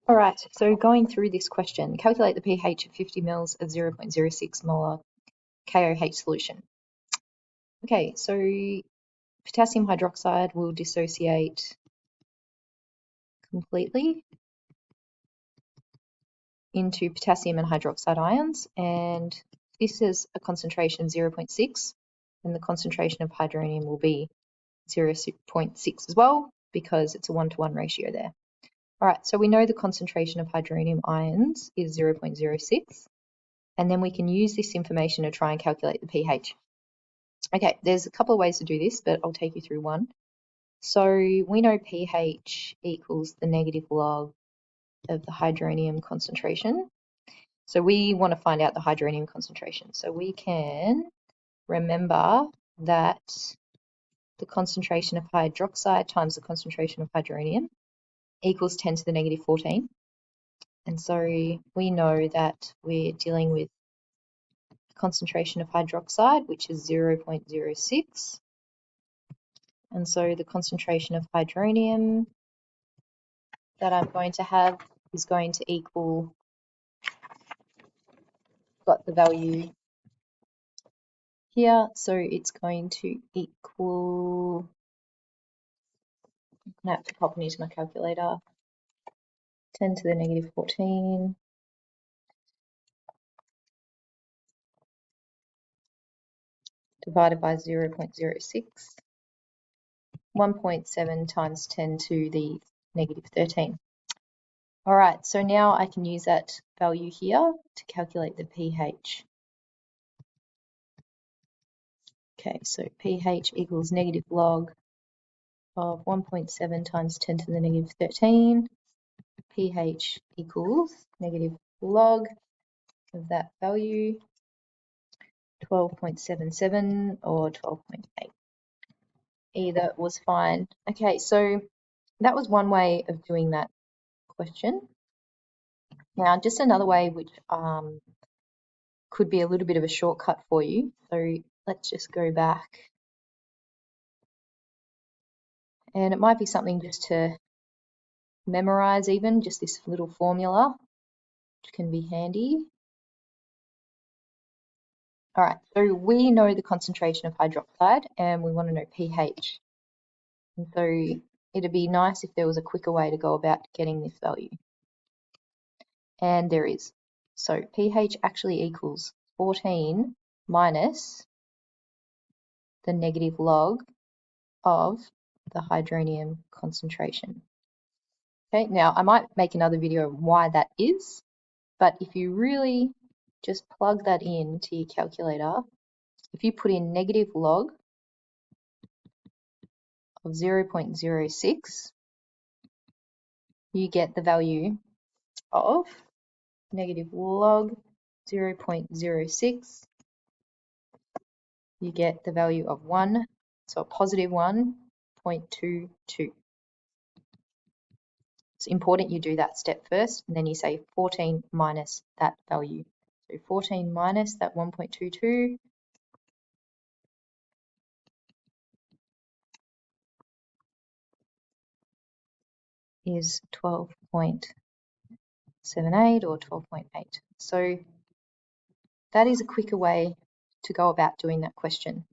All right, so going through this question, calculate the pH of 50 mL of 0.06 molar KOH solution. Okay, so potassium hydroxide will dissociate completely into potassium and hydroxide ions, and this is a concentration of 0.6, and the concentration of hydronium will be 0.6 as well, because it's a 1-to-1 ratio there. All right, so we know the concentration of hydronium ions is 0.06, and then we can use this information to try and calculate the pH. Okay, there's a couple of ways to do this, but I'll take you through one. So we know pH equals the negative log of the hydronium concentration. So we want to find out the hydronium concentration. So we can remember that the concentration of hydroxide times the concentration of hydronium equals 10 to the negative 14. And so we know that we're dealing with concentration of hydroxide, which is 0.06. And so the concentration of hydronium that I'm going to have is going to equal, got the value here, so it's going to equal, I'm going to have to pop it into my calculator, 10 to the negative 14 divided by 0.06, 1.7 times 10 to the negative 13. All right, so now I can use that value here to calculate the pH. Okay, so pH equals negative log of 1.7 times 10 to the negative 13. pH equals negative log of that value, 12.77 or 12.8. Either was fine. Okay, so that was one way of doing that question. Now, just another way which could be a little bit of a shortcut for you. So let's just go back. And it might be something just to memorize even, just this little formula, which can be handy. All right, so we know the concentration of hydroxide and we want to know pH. And so it'd be nice if there was a quicker way to go about getting this value. And there is. So pH actually equals 14 minus the negative log of the hydronium concentration. Okay, now I might make another video on why that is, but if you really just plug that into your calculator, if you put in negative log of 0.06, you get the value of negative log 0.06, you get the value of 1, so a positive 1.22. It's important you do that step first, and then you say 14 minus that value. So 14 minus that 1.22 is 12.78 or 12.8. So that is a quicker way to go about doing that question.